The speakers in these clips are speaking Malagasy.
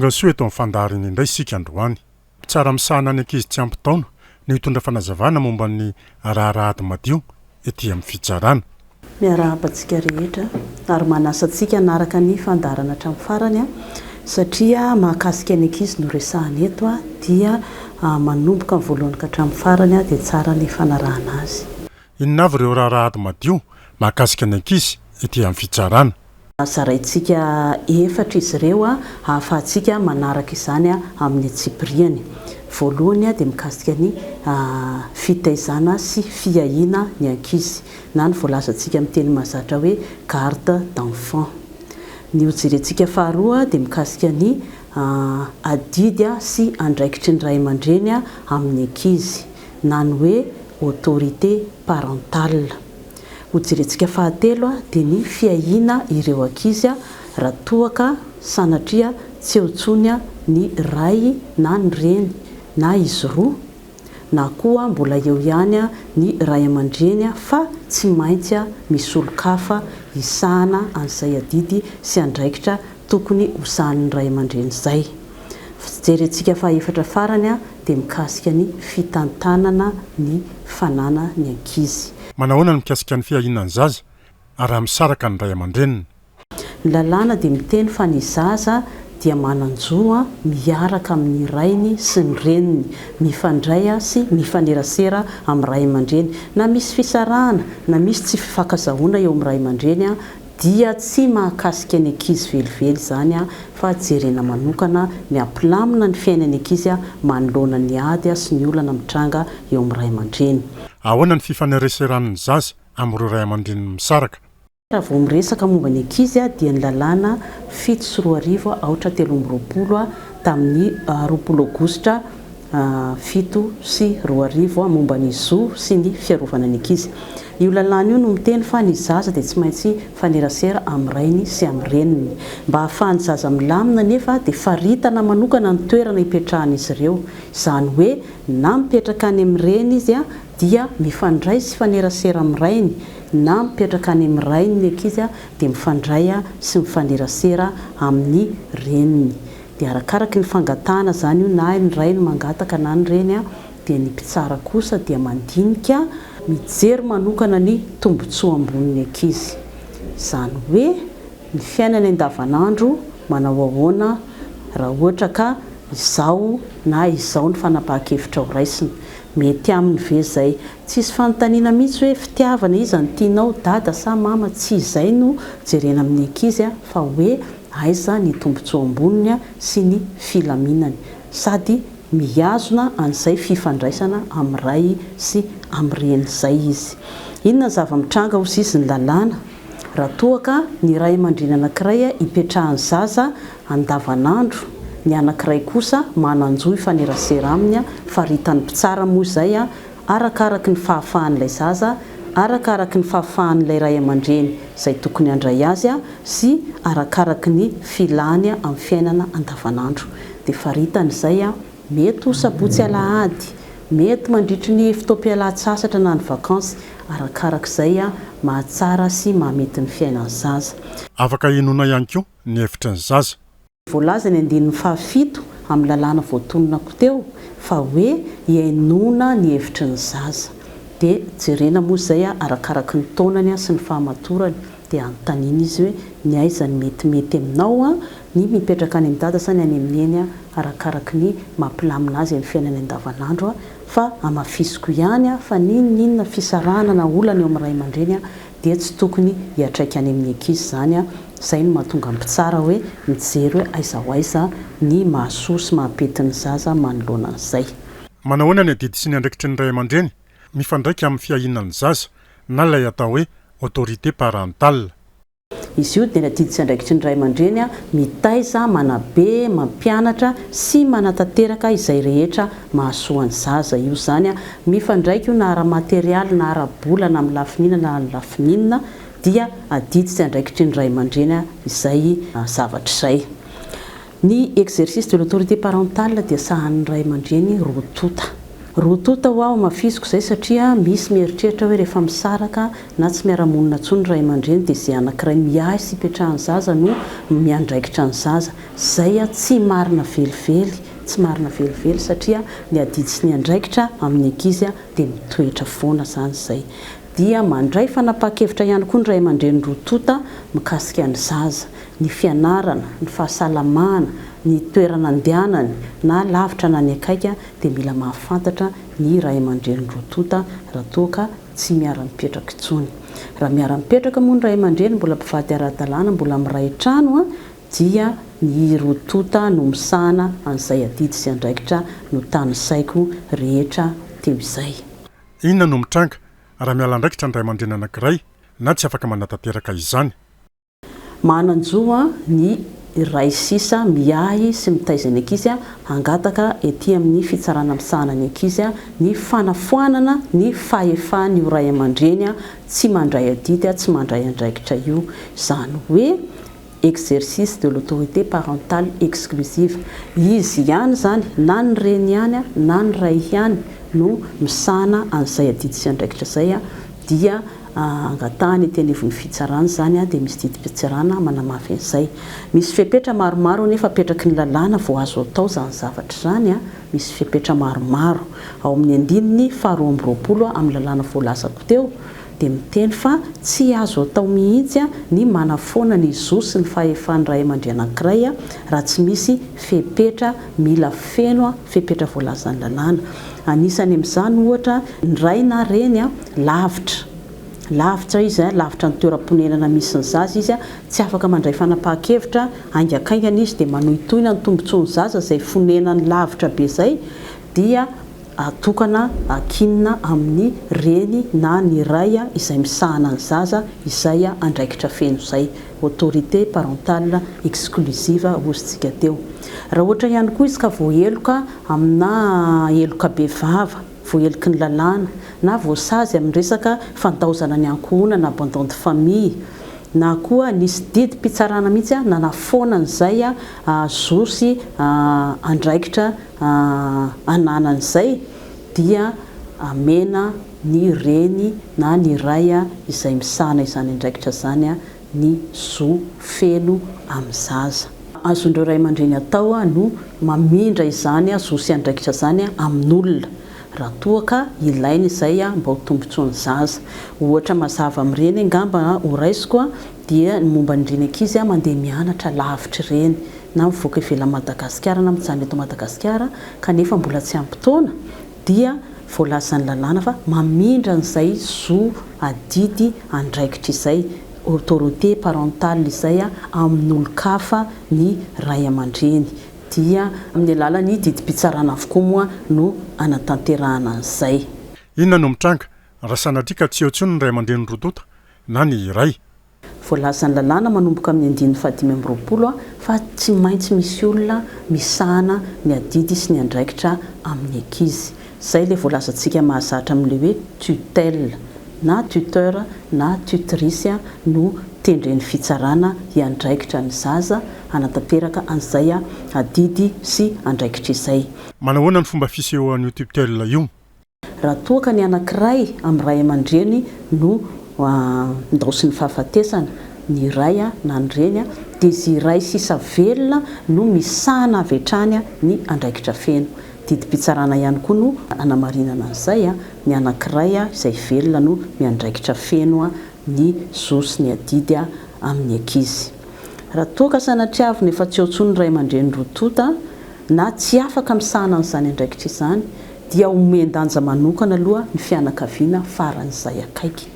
Tonga soa eto amin'ny fandaharana indray isika androany. Tsara misahana ny ankizy tsy ampy taona ny hitondra fanazavana momba ny raharahady madio ety amin'ny fitsarana. Miarahabantsika rehetra ary manasa antsika naraka ny fandaharana hatramin'ny farany satria mahakasika ny ankizy no resahana eto dia manomboka amin'ny voalohany ka hatramin'ny farany dia tsara ny fanarahana azy. Inona avy ireo raharahady madio mahakasika ny ankizy ety amin'ny fitsarana? Zaraintsika efatra izy ireo ahafahantsika manaraka izany amin'ny atsipiriany. Voalohany dia mikasika ny fitaizana sy fiahiana ny ankizy na ny voalazantsika amin'ny teny mahazatra hoe garde d'enfant. Ny hojerentsika faharoa dia mikasika ny adidy sy andraikitry ny ray aman-dreny amin'ny ankizy na ny hoe autorité parentale. Hojerentsika fahatelo dia ny fiahiana ireo ankizy raha toaka sanatria tsy eo intsony ny ray na ny reny na izy roa na koa mbola eo ihany ny ray aman-dreny fa tsy maintsy misy olo-kafa isahana an'izay adidy sy andraikitra tokony hosahan'ny ray aman-dreny izay. Jerentsika fahaefatra farany dia mikasika ny fitantanana ny fanana ny ankizy. Manahoana ny mikasika ny fiahinan'ny zaza ary misaraka ny ray aman-dreniny? Ny lalàna dia miteny fa ny zaza dia mananjoa miaraka amin'ny rainy sy ny reniny, mifandray sy mifanerasera amin'ny ray aman-dreny. Na misy fisarahana na misy tsy fifankazahoana eo amin'ny ray aman-dreny dia tsy mahakasika ny ankizy velively izany fa jerena manokana ny ampilamina ny fiainan'ny ankizy manoloana ny ady sy ny olana mitranga eo amin'ny ray aman-dreny. Ahoana ny fifanereseran'ny zaza amin'ireo ray aman-dreny misaraka? Raha vao miresaka momba ny ankizy dia ny lalàna 7 sy 2 aotra 13 tamin'ny 20 aogositra 7 sy 2 momba ny zo sy ny fiarovana ny ankizy. Io lalàna io no miteny fa ny zaza dia tsy maintsy fanerasera amin'ny rainy sy amin'ny reniny. Mba hahafahan'ny zaza milamina nefa dia faritana manokana ny toerana hipetrahan'izy ireo. Izany hoe na mipetraka any amin'ny reny izy dia mifandray sy fanerasera amin'ny rainy, na mipetraka any amin'ny rainy ny ankizy dia mifandray sy mifanerasera amin'ny reniny. Dia arakaraky ny fangatahana izany io na ny rainy mangataka na ny reny dia ny mpitsara kosa dia mandinika mijery manokana ny tombotsoa ambonin'ny ankizy. Izany hoe ny fiainany andavanandro manao ahoana raha ohatra ka izao na izao ny fanapahan-kevitra ho raisiny. Mety aminy ve izay tsisy fanontaniana mihitsy hoe fitiavana iza ny tianao dada sa mama, tsy izay no jerena amin'ny ankizy fa hoe aiza ny tombotsoa amboniny sy ny filaminany, sady mihazona an'izay fifandraisana amin'ny ray sy amin'ny reny izay izy. Inona zava-mitranga hozy izy ny lalàna? Raha toaka ny ray aman-dreny anankiray hipetrahan'ny zaza andavanandro, ny anankiray kosa mananjoa ifanerasera aminy, faritany mpitsara moa izay arakaraky ny fahafahan'ilay zaza, arakaraky ny fahafahan'ilay ray aman-dreny izay tokony handray azy sy arakaraky ny filany amin'ny fiainana andavanandro. Dia faritany izay mety ho sabotsy alahady, mety mandritry ny fotoam-pialan-tsasatra na ny vakansy, arakarak'izay mahatsara sy mahamety ny fiainan'ny zaza. Afaka inona ihany koa ny hevitry ny zaza? Voalaza ny 7 amin'ny lalàna voatononako teo fa hoe hiainona ny hevitry ny zaza. Dia jerena moa izay arakaraky ny taonany sy ny fahamatorany dia antanina izy hoe ny aiza ny metimety aminao ny mipetraka any amin'ny dada sa ny any amin'ny eny arakaraky ny mampilamina azy amin'ny fiainany andavanandro fa amafisiko ihany fa ninona fisarahana na olana eo amin'ny ray aman-dreny dia tsy tokony hiatraika any amin'ny ankizy izany. Izay no mahatonga mpitsara hoe mijery hoe aiza ho aiza ny mahasoa sy mahapetin'ny zaza manoloana an'izay. Manahoana ny adidy sy ny andraikitry ny ray aman-dreny mifandraika amin'ny fiahinan'ny zaza na ilay atao hoe autorité parentale? Izy io dia ny adidy sy andraikitry ny ray aman-dreny mitaiza, manabe, mampianatra sy manatanteraka izay rehetra mahasoa ny zaza. Io izany mifandraika io na ara-materialy na ara-bola na amin'ny lafinina na ny lafininina dia adidy sy andraikitry ny ray aman-dreny izay zavatra izay. Ny exercice de l'autorité parentale dia sahan'ny ray aman-dreny Rotota ho aho mafiziko izay satria misy mieritreritra hoe rehefa misaraka na tsy miara-monina intsony ray aman-dreny dia izay anankiray miahy sy hipetrahan'ny zaza no miandraikitra ny zaza. Izay tsy marina velively, tsy marina velively satria ny adidy sy ny andraikitra amin'ny ankizy dia mitoetra foana izany izay. Dia mandray fanapahan-kevitra ihany koa ny ray aman-dreny rotota mikasika ny zaza, ny fianarana, ny fahasalamana, ny toerana andehanany na lavitra na ny akaika dia mila mahafantatra ny ray aman-dreny rotota raha toa ka tsy miara-mipetraka intsony. Raha miara-mipetraka moa ny ray aman-dreny mbola mpivady ara-dalàna, mbola miray trano dia ny rotota no misahana an'izay adidy sy andraikitra no tany saiko rehetra teo izay. Inona no mitranga raha miala andraikitra ny ray aman-dreny anankiray na tsy afaka manatanteraka izany? Mananjo ny ray sisa miahy sy mitaizany ankizy hangataka ety amin'ny fitsarana misahana ny ankizy ny fanafoanana ny fahefan'io ray aman-dreny tsy mandray adidy tsy mandray andraikitra io, izany hoe exercice de l'autorité parentale exclusive. Izy ihany zany na ny reny ihany na ny ray ihany no misahana an'izay adidy sy andraikitra izay dia angatahany tenevon'ny fitsarana zany dia misy didim-pitsarana manamafy an'izay. Misy fepetra maromaro nefa apetraky ny lalàna vao azo atao zany zavatra zany misy fepetra maromaro ao amin'ny andininy 12 amin'ny lalàna voalazako teo dia miteny fa tsy azo atao mihitsy ny manafoana ny zo sy ny fahefan'ny ray aman-dreny anankiray raha tsy misy fepetra mila feno fepetra voalazan'ny lalàna. Anisany amin'izany ohatra ny ray na reny lavitra izy lavitra ny toeram-ponenana misy ny zaza izy tsy afaka mandray fanapahan-kevitra aingakaingana izy dia manohitohina ny tombontsoan'ny zaza izay fonenany lavitra be izay dia atokana akinina amin'ny reny na ny ray izay misahana ny zaza izay andraikitra feno izay, autorité parentale exclusive ozintsika teo. Raha ohatra ihany koa izy ka voaheloka amina heloka be vava, voaheloky ny lalàna na voasazy amin'ny resaka fandaozana ny ankohona na abandon de famille na koa nisy didim-pitsarana mihitsy nanafoanan'izay zo sy andraikitra ananan'izay dia amena ny reny na ny ray izay misahana izany andraikitra zany ny zo feno amin'ny zaza. Azondreo ray aman-dreny atao no mamindra izany zo sy andraikitra zany amin'olona raha toa ka ilainy izay mba ho tombontsoan'ny zaza. Ohatra mazava amin'ireny angamba ho raisiko dia ny momba n'ireny ankizy mandeha mianatra lavitra ireny na mivoaka ivelan'i Madagasikara na mijanona eto Madagasikara kanefa mbola tsy ampy-taona dia voalazan'ny lalàna fa mamindra an'izay zo adidy andraikitra izay, autorité parentale izay amin'olon-kafa ny ray aman-dreny dia amin'ny alalan'ny didim-pitsarana avokoa moa no anatanterahana an'izay. Inona no mitranga raha sanatria ka tsy eo intsony ny ray aman-dreny rotota na ny ray? Voalazan'ny lalàna manomboka amin'ny 520 fa tsy maintsy misy olona misahana ny adidy sy ny andraikitra amin'ny ankizy. Izay ilay voalazantsika mahazatra amin'ilay hoe tutelle na tuteur na tutrice no tendren'ny fitsarana hiandraikitra ny zaza anatanteraka an'izay adidy sy andraikitra izay. Manahoana ny fomba fisehoan'io tutelle io? Raha toa ka ny anankiray amin'ny ray aman-dreny no ndao sy ny fahafatesana ny ray na ny reny dia izy ray sisa velona no misahana avy hatrany ny andraikitra feno. Didim-pitsarana ihany koa no anamarinana an'izay ny anankiray izay velona no miandraikitra feno ny zo sy ny adidy amin'ny ankizy. Raha toa ka sanatria avy nefa tsy eo intsony ny ray aman-dreny rotota na tsy afaka misahana an'izany andraikitra izany dia omen-danja manokana aloha ny fianakaviana faran'izay akaiky.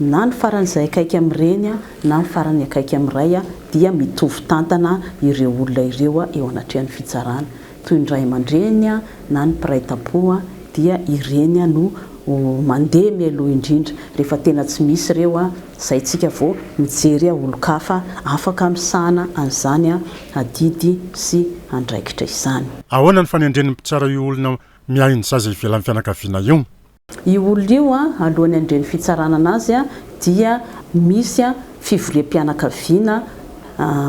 Na ny faran'izay akaiky amin'ireny na ny farany akaiky amin'ny ray dia mitovy tantana ireo olona ireo eo anatrehan'ny fitsarana. Toy ny ray aman-dreny na ny mpiray tam-po dia ireny no mandeha mialoha indrindra. Rehefa tena tsy misy ireo izay tsika vao mijery olon-kafa afaka misahana an'izany adidy sy andraikitra izany. Ahoana ny fanendren'ny mpitsara io olona miahy ny zaza ivelan'ny fianakaviana io? Io olona io alohan'ny andren'ny fitsarana anazy dia misy fivoriam-pianakaviana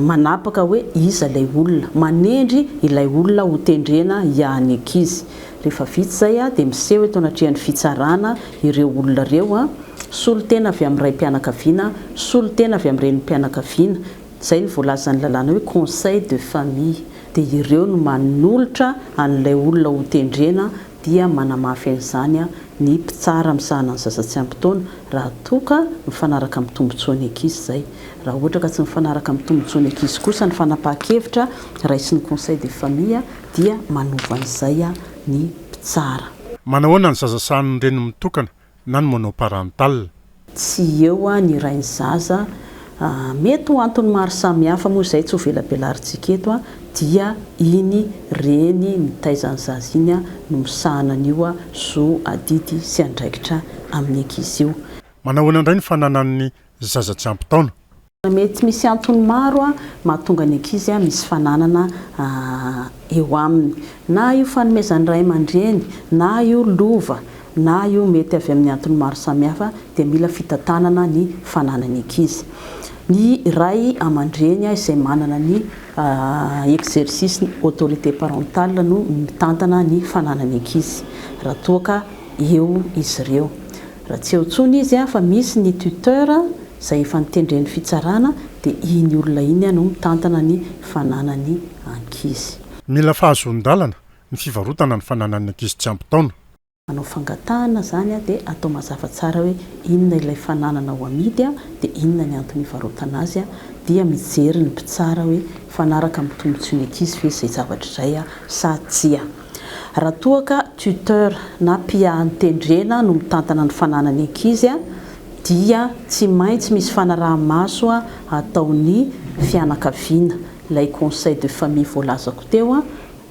manapaka hoe iza ilay olona, manendry ilay olona ho tendrena hiahany ankizy. rehefa vitsy zay a dia miseho eto anatrihan'ny fitsarana ireo olona reo a solo tena avy amin'ny ray mpianakaviana solo tena avy amin'ny reny mpianakaviana zay ny voalazan'ny lalàna hoe conseil de famille dia ireo no manolotra an'ilay olona ho tendrena dia manamafy an'izany a ny mpitsara misahana ny zaza tsy ampy-taona raha toka mifanaraka amin'ny tombontsoan'ny ankizy zay raha ohatra ka tsy mifanaraka amin'ny tombontsoan'ny ankizy kosa ny fanapahan-kevitra raisy ny conseil de famille dia manova an'izay a ny mpitsara. Manahoana ny zaza sahan'ny reny mitokana na ny monoparental? Tsy eo a ny rainy zaza mety ho antony maro samihafa moa zay tsy ho velabelarintsika eto a dia iny reny mitaizany zaza iny a no misahana an'io a zo adidy sy andraikitra amin'ny ankizy io. Manahoana indray ny fananan'ny zaza tsy ampy-taona? Mety misy antony maro a mahatonga ny ankizy a misy fananana eo aminy, na io fanomezany ray aman-dreny na io lova na io mety avy amin'ny antony maro samihafa dia mila fitantanana ny fananany ankizy. Ny ray aman-dreny izay manana ny exercice autorité parentale no mitantana ny fananany ankizy raha toaka eo izy ireo. Raha tsy eo intsony izy a fa misy ny tuteur izay efa nitendren'ny fitsarana dia iny olona iny a no mitantana ny fananany ankizy. Mila fahazon-dalana ny fivarotana ny fananany ankizy tsy ampy-taona. Manao fangatahana zany a dia atao mazava tsara hoe inona ilay fananana ho amidy a dia inona ny antony hivarotana azy a dia mijery ny mpitsara hoe fanaraka amin'ny tombontsoan'ny ankizy ve izay zavatra izay a sa tsia. Raha toaka tuteur na mpia-nitendrena no mitantana ny fananany ankizy a dia tsy maintsy misy fanaraha-maso a ataon'ny fianakaviana ilay conseil de famille voalazako teo a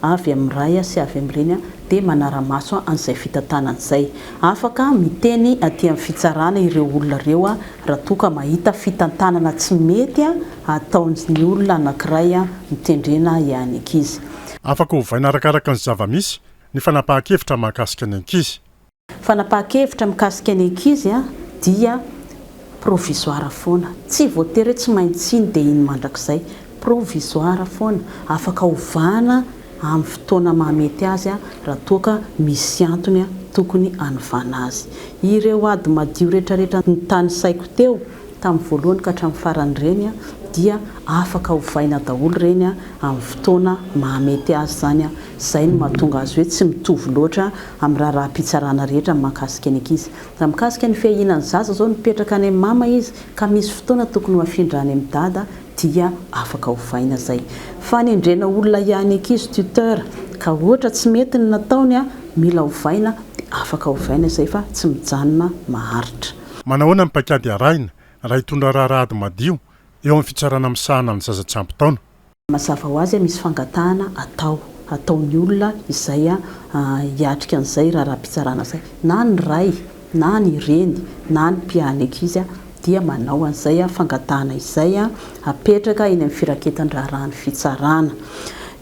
avy amin'ny ray a sy avy amin'ireny a dia manara-maso an'izay fitantanana izay. Afaka miteny aty amin'ny fitsarana ireo olona ireo a raha toka mahita fitantanana tsy mety a ataon'ny olona anankiray a mitendrena ihany ankizy. Afaka hovaina arakaraka ny zava-misy ny fanapahan-kevitra mahakasika ny ankizy. Fanapahan-kevitra mikasika ny ankizy a dia provisoire foana, tsy voatery tsy maintsy iny dia iny mandrakizay, provisoire foana, afaka hovana amin'ny fotoana mahamety azy a raha toaka misy antony a tokony anovana azy. Ireo ady madio rehetrarehetra ny tany saiko teo tamin'ny voalohany ka hatramin'ny farany ireny a dia afaka hovaina daholo ireny a amin'ny fotoana mahamety azy zany a. Izay no mahatonga azy hoe tsy mitovy loatra amin'ny raha-mpitsarana rehetra mahakasika ny ankizy. Raha mikasika ny fiahinan'ny zaza zao mipetraka any amin'ny mama izy ka misy fotoana tokony mafindra any amin'ny dada dia afaka hovaina zay. Fanendrena olona ihany ankizy tuteur ka ohatra tsy mety ny nataony a mila hovaina dia afaka hovaina zay fa tsy mijanona maharitra. Manahoana ny paikady arahina raha hitondra raharaha madio eo amin'ny fitsarana misahana ny zaza tsy ampy-taona? Mazava ho azy misy fangatahana ataon'ny olona izay hiatrika an'izay raha-mpitsarana izay, na ny ray na ny reny na ny mpiany ankizy dia manao an'izay fangatahana izay apetraka eny amin'ny firaketan-draharahan'ny fitsarana.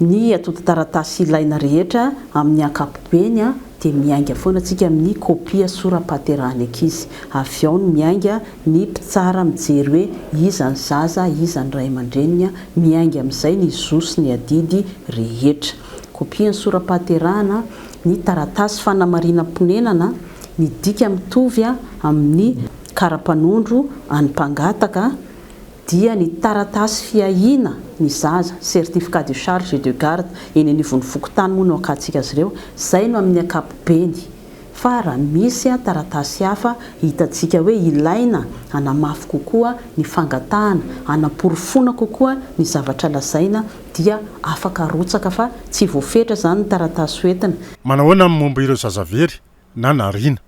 Ny atota taratasy ilaina rehetra amin'ny ankapobeny dia miainga foana antsika amin'ny kopia sora-pahaterahany ankizy. Avy ao no miainga ny mpitsara mijery hoe iza ny zaza, iza ny ray aman-dreniny, miainga amin'izay ny zo sy ny adidy rehetra. Kopia ny sora-pahaterahana, ny taratasy fanamarinam-ponenana, ny dika mitovy amin'ny karapanondro any mpangataka, dia ny taratasy fiahina ny zaza, certificat de charge et de garde, eny anivon'ny fokotany moa no akatsika azy ireo, izay no amin'ny ankapobeny. Fa raha misy taratasy hafa hitantsika hoe ilaina hanamafy kokoa ny fangatahana, hanaporofona kokoa ny zavatra lazaina, dia afaka arotsaka fa tsy voafetra zany ny taratasy hoentina. Manahoana amin'ny momba ireo zazavery na narina?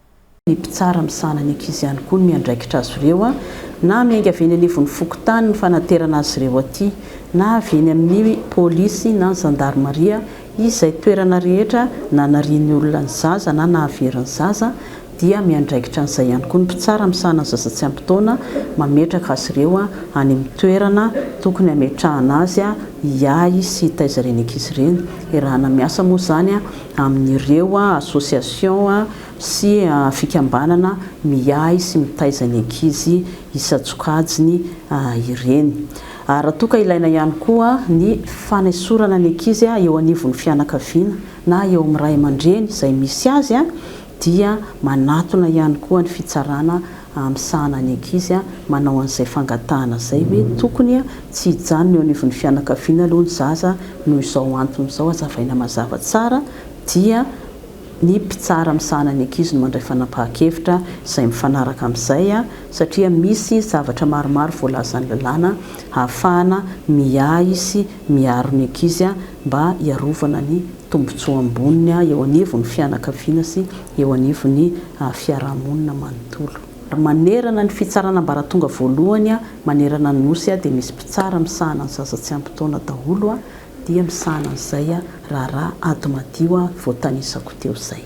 Ny mpitsara misahana ny ankizy ihany koa ny miandraikitra azy ireo na miainga avy eny anivon'ny fokotany ny fanaterana azy ireo aty, na avy eny amin'ny polisy na ny gendarmerie, izay toerana rehetra na nariany olona ny zaza na nahaverin'ny zaza dia miandraikitra an'izay ihany koa ny mpitsara misahana ny zaza tsy ampy-taona, mametraka azy ireo any amin'ny toerana tokony hametrahana azy hiahy sy hitaiza ireny ankizy ireny. Iarahana miasa moa zany amin'ireo association sy fikambanana miahy sy mitaiza ny ankizy hisatsokajiny ireny. raha toa ka ilaina ihany koa ny fanesorana ny ankizy eo anivon'ny fianakaviana na eo amin'ny ray aman-dreny izay misy azy dia manatona ihany koa ny fitsarana amsahana ny ankizy manao an'izay fangatahana izay hoe tokony tsy hijanona eo anivon'ny fianakaviana aloha ny zaza noho izao antony izao azavaina mazava tsara dia ny mpitsara misahana ny ankizy no mandray fanapahan-kevitra izay mifanaraka amin'izay satria misy zavatra maromaro voalazan'ny lalàna ahafahana miahy sy miaro ny ankizy mba hiarovana ny tombotsoa amboniny eo anivon'ny fianakaviana sy eo anivon'ny fiarahamonina manontolo. Manerana ny fitsarana ambaratonga voalohany manerana ny nosy dia misy mpitsara misahana ny zaza tsy ampy taona daholo dia misahana an'izay raha ady madio voatanisako teo izay.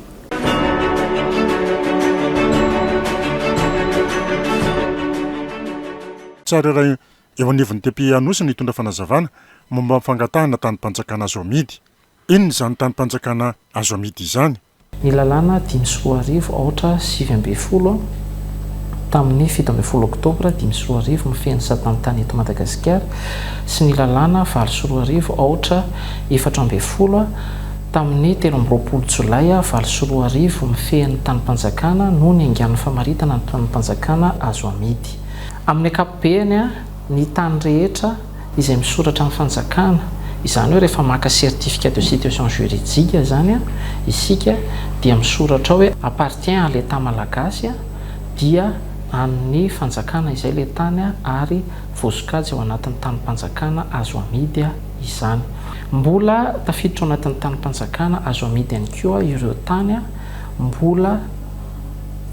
Tsara raha eo anivon'ny TP-Anosy ny tondra fanazavana momba fangatahana tany-panjakana azo amidy. Inona izany tany-panjakana azo amidy izany? Ny lalàna 5/4/2020 tamin'ny 7 oktobra 2020 mifehy ny satanitany eto Madagasikara sy ny lalàna 9/4/2020 tamin'ny 13 Jolay 9/4/2020 mifehy ny tany-panjakana noho ny angan'ny famaritana ny tany-panjakana azo amidy. Amin'ny ankapobeny ny tany rehetra izay misoratra amin'ny fanjakana, izany hoe rehefa maka certificat de situation juridique zany isika dia misoratra hoe appartient à l'état malagasy dia amin'ny fanjakana izay le tany ary voasokajy ao anatin'ny tany-panjakana azo amidy izany. Mbola tafiditra ao anatin'ny tany-panjakana azo amidy ihany koa ireo tany mbola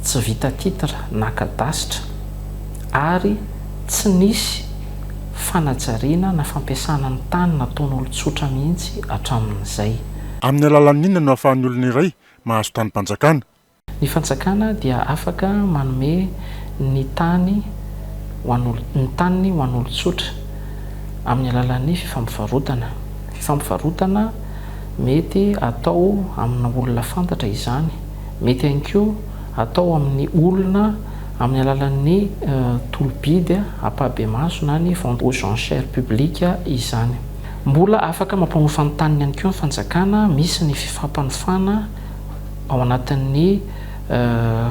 tsy vita titra na kadasitra ary tsy nisy fanajariana na fampiasana ny tany nataon'olon-tsotra mihitsy hatramin'izay. Amin'ny alalan'ny inona no ahafahan'ny olona iray mahazo tany-panjakana? Ny fanjakana dia afaka manome ny tany ho an'olon-tsotra amin'ny alalan'ny fifampivarotana. Fifampivarotana mety atao amina olona fantatra izany, mety ihany koa atao amin'ny olona amin'ny alalan'ny tolobidy ampahabemaso na ny vente aux enchères publique izany. Mbola afaka mampanofa ny taniny ihany koa ny fanjakana, misy ny fifampanofana ao anatin'ny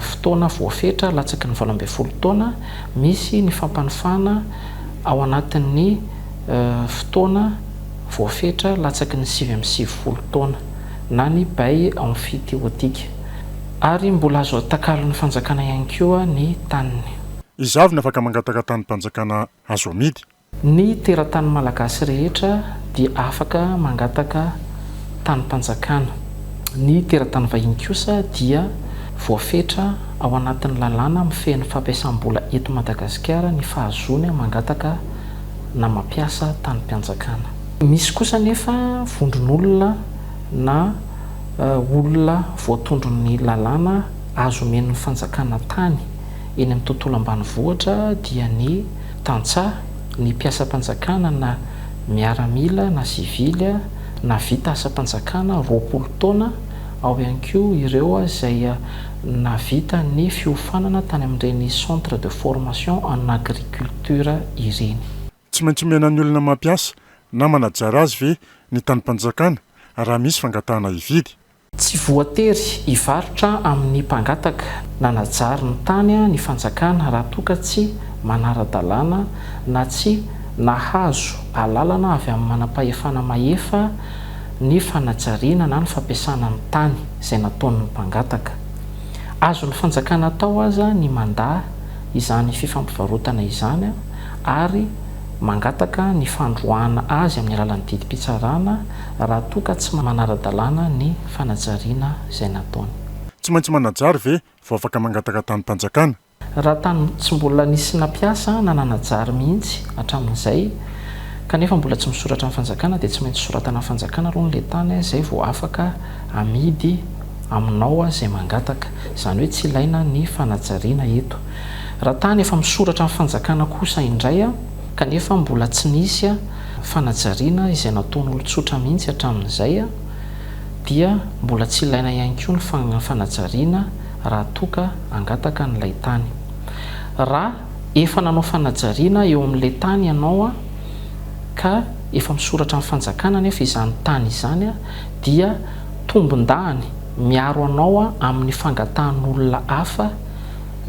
fotoana voafetra latsaky ny 12 taona, misy ny fampanofana ao anatin'ny fotoana voafetra latsaky ny 9 taona na ny bay amfiteotika. Ary mbola azo atakalo ny fanjakana ihany koa ny taniny. Izavy ny afaka mangataka tany-panjakana azo amidy? Ny teratany malagasy rehetra dia afaka mangataka tany-panjakana. Ny teratany vahiny kosa dia voafetra ao anatin'ny lalàna mifehy ny fampiasam-bola eto Madagasikara ny fahazony mangataka na mampiasa tany-panjakana. Misy kosa nefa vondron'olona na olona voatondron'ny lalàna azo omen'ny fanjakana tany eny amin'ny tontolo ambanivohitra dia ny tantsaha, ny mpiasa-panjakana na miaramila na sivily na vita asa-panjakana 20 taona, ao ihany koa ireo izay navita ny fiofanana tany amin'ireny centre de formation en agriculture ireny. Tsy maintsy omena ny olona mampiasa na manajara azy ve ny tany-panjakana raha misy fangatahana hividy? Tsy voatery hivarotra amin'ny mpangataka nanajary ny tany ny fanjakana raha toa ka tsy manara-dalàna na tsy nahazo alalana avy amin'ny manam-pahefana mahefa ny fanajariana na ny fampiasana ny tany izay nataon'ny mpangataka. Azo ny fanjakana atao aza ny mandaha izany fifampivarotana izany ary mangataka ny fandroana azy amin'ny alalan'ny didim-pitsarana raha toa ka tsy manara-dalàna ny fanajariana izay nataony. Tsy maintsy manajary ve vao afaka mangataka tany-panjakana? Raha tany tsy mbola nisy nampiasa na nanajary mihitsy hatramin'izay kanefa mbola tsy misoratra amin'ny fanjakana dia tsy maintsy soratana amin'ny fanjakana aloha n'ilay tany izay vao afaka amidy aminao izay mangataka, izany hoe tsy ilaina ny fanajariana eto. Raha tany efa misoratra amin'ny fanjakana kosa indray kanefa mbola tsy nisy fanajariana izay nataon'olon-tsotra mihitsy hatramin'izay dia mbola tsy ilaina ihany koa ny fanajariana raha toa ka angataka n'ilay tany. Raha efa nanao fanajariana eo amin'ilay tany ianao ka efa misoratra amin'ny fanjakana nefa izany tany izany a dia tombon-dahany miaro anao a amin'ny fangatahan'olona hafa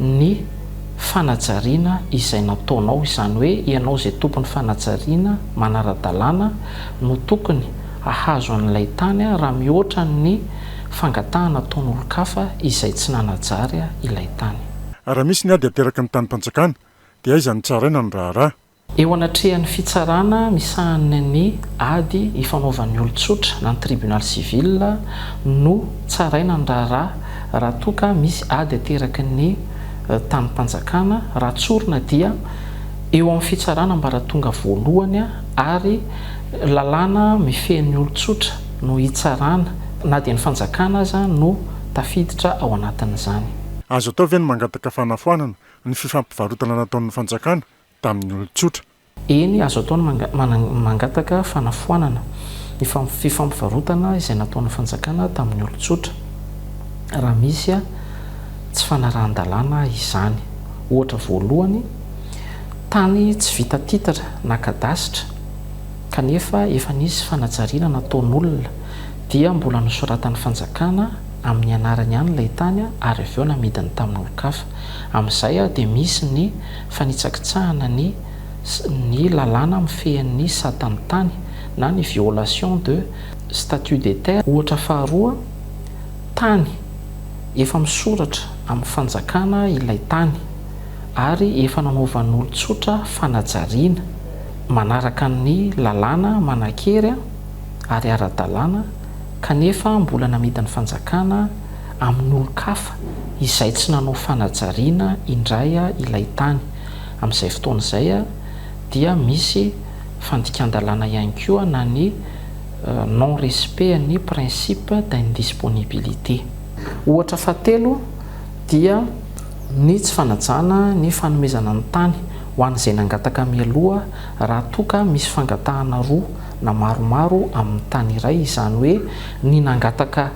ny fanajariana izay nataonao. Izany hoe ianao izay tompon'ny fanajariana manara-dalàna no tokony ahazo an'ilay tany a raha mihoatra ny fangatahana ataon'olon-kafa izay tsy nanajary a ilay tany. Raha misy ny ady ateraka ny tany-panjakana dia izany tsaraina ny raharaha. Eo anatrehan'ny fitsarana misahana ny ady ifanaovan'ny olon-tsotra na ny tribunal civil no tsaraina ny raha toka misy ady ateraka ny tany-panjakana. Raha tsorina dia eo amin'ny fitsarana mba raha tonga voalohany ary lalàna mifehin'ny olon-tsotra no hitsarana na dia ny fanjakana aza no tafiditra ao anatin'izany. Azo atao ve ny mangataka fanafoanana ny fifampivarotana nataon'ny fanjakana tamin'ny olon-tsotra? Eny, azo atao ny mangataka fanafoanana ny fifampivarotana izay nataon'ny fanjakana tamin'ny olon-tsotra raha misy tsy fanarahan-dalàna izany. Ohatra voalohany, tany tsy vita titatra na kadasitra kanefa efa nisy fanajariana nataon'olona dia mbola nosoratan'ny fanjakana amin'ny anarany ihany ilay tany ary avy eo namidiny tamin'olon-kafa. Amin'izay dia misy ny fanitsakitsahana ny lalàna mifehin'ny satan'ny tany na ny violation de statut des terres. Ohatra faharoa, tany efa misoratra amin'ny fanjakana ilay tany ary efa nanaovan'olon-tsotra fanajariana manaraka ny lalàna manan-kery ary ara-dalàna kanefa mbola namidin'ny fanjakana amin'ny olon-kafa izay tsy nanao fanajariana indray ilay tany. Amin'izay fotoan'izay dia misy fandikan-dalàna ihany koa na ny non respect ny principe d'indisponibilité. Ohatra fahatelo dia ny tsy fanajana ny fanomezana ny tany ho an'izay nangataka mialoha raha toka misy fangatahana roa na maromaro amin'ny tany iray. Izany hoe ny nangataka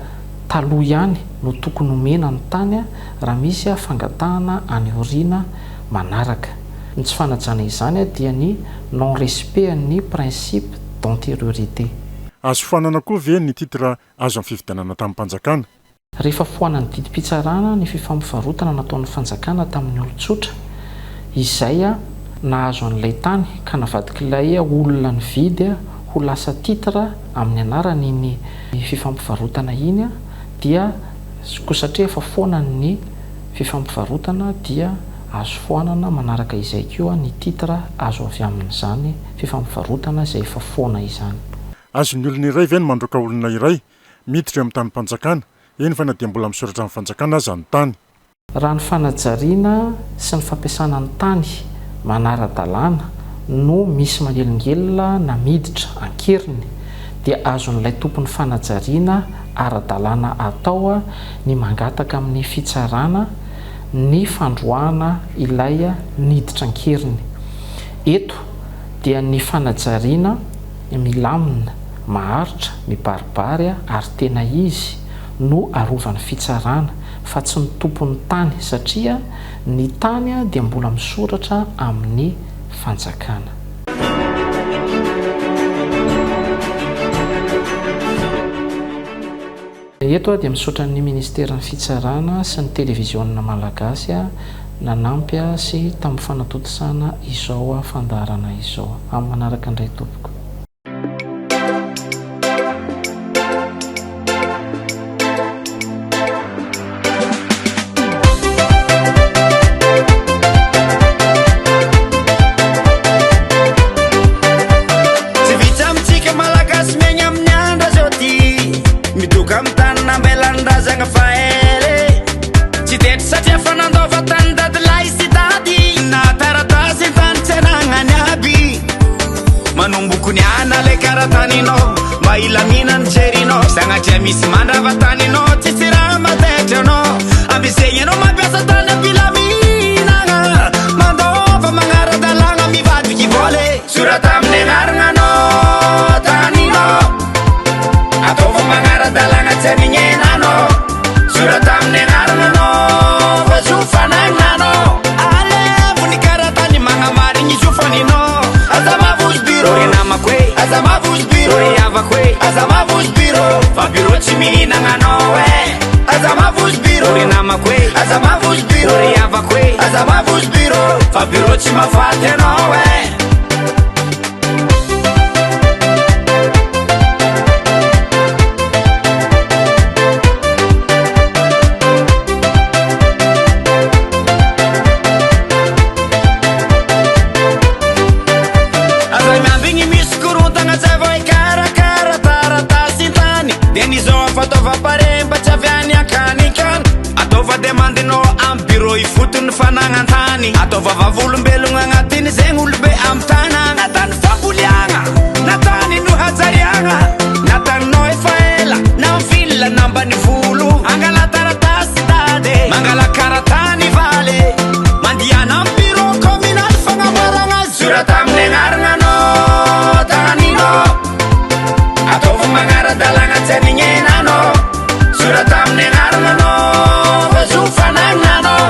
taloha ihany no tokony omena ny tany raha misy fangatahana any aoriana manaraka. Ny tsy fanajana izany dia ny non respect ny principe d'antériorité. Azo foanana koa ve ny titra azo amin'ny fifidianana tamin'ny mpanjakana? Rehefa foanany didim-pitsarana ny fifampivarotana nataon'ny fanjakana tamin'ny olon-tsotra izay nahazo an'ilay tany ka navadik'ilay olona ny vidy ho lasa titra amin'ny anarany ny fifampivarotana iny dia ko satria efa foanany fifampivarotana dia azo foanana manaraka izay koa ny titra azo avy amin'izany fifampivarotana izay efa foana izany. Azon'ny olona iray ve ny mandroaka olona iray miditra amin'ny tany-panjakana eny fa na dia mbola misoratra amin'ny fanjakana aza ny tany? Raha ny fanajariana sy ny fampiasana ny tany manara-dalàna no misy manelingelina na miditra ankeriny dia azon'ilay tompon'ny fanajariana ara-dalàna atao ny mangataka amin'ny fitsarana ny fandroahana ilay niditra ankeriny. Eto dia ny fanajariana milamina, maharitra, mibaribary ary tena izy no arovan'ny fitsarana fa tsy ny tompon'ny tany satria ny tany dia mbola misoratra amin'ny fanjakana. Eto dia misaotra ny ministeran'ny fitsarana sy ny televiziona malagasy nanampy sy tamin'ny fanatotosana izao fandaharana izao amin'ny manaraka indray tompoko. Misy mandravatanino tsisy raha matetrano ambisegnano mampiasa tany ampilaminana mandova magnara-dalàna mivadiky voly sorata amin'ny agnaranano tanino ataova magnara-dalàna tsy amignenano sorata amin'ny agnaranano vazofanagnano alevony karatany magnamarigny zofanino aza mavosy biro namako avako e aza mavosy biro fa biro tsy mihinagna anao e aza mavosy biro ry namako e aza mavosy biro ry avako e aza mavosy biro fa biro tsy mahafaty anao e fataova-paremba tsy avy any akanikany ataova demandinao amy biro ifotony fanagnantany ataova vavolombelogno agnatiny zegny olobe amy tana natany famboliagna natany nohajariagna nataninao efa ela na mvilla nambany volo angala taratasy tade mangala karatany vale mandiana amy biro communal fagnamaragna sorata amin'ny agnarananao tanino ataova magnaradalagna tsy anignenanao surata amin'ny agnarananao fazofanagnanao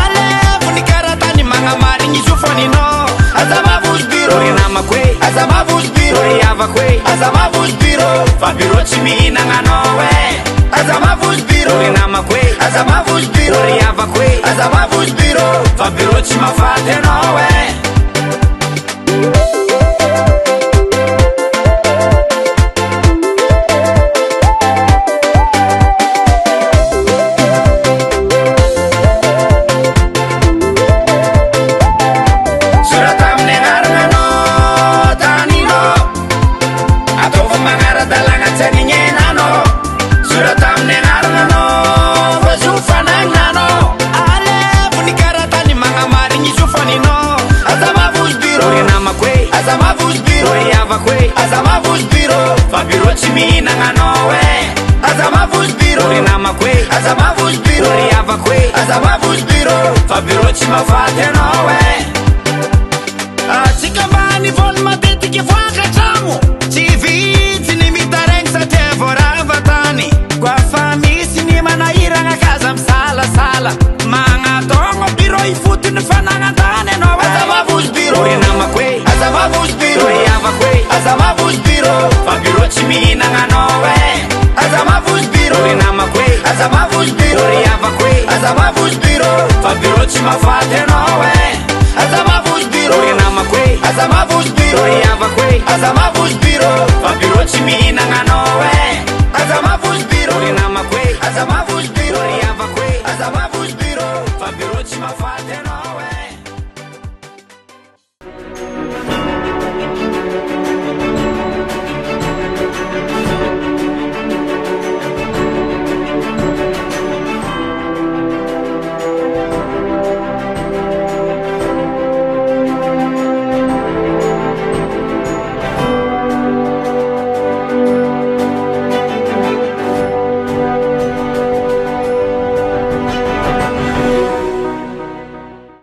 alevo ny karatany magnamarigny izofaninao aza mavosy biro ry namako e aza mavosy biro ry avako e aza mavosy biro fa biro tsy mihinagna e aza mavosy biro ry namako e aza mavosy biro ry avako e aza mavosy biro fa biro tsy mahafaty anao e aza mavosy biro fa biro tsy mihinagna anao e aza mavosy biro ry namako e aza mavosy biro ry avako e aza mavosy biro fa biro tsy mahafaty anao e atsika mbany volo matetiky voankatramo tsy vitsy ny mitaregny satria voarava tany koa fa misy ny manahiragna kaza misalasala magnatogno biro ifotony fanagnantany anao aza mavosy biro ry namako e aza mavosy biro ry avako e aza mavosy biro fa biro tsy mihinagna anao e aza mavosy biro ry namako e aza mavosy biro ry avako e aza mavosy biro fa biro tsy mahafaty anao e aza mavosy biro ry namako e aza mavosy biro ry avako e aza mavosy biro fa biro tsy mihinagna anao e aza mavosy biro ry namako e aza mavosy biro ry avako e aza mavosy biro fa biro tsy mahafaty anao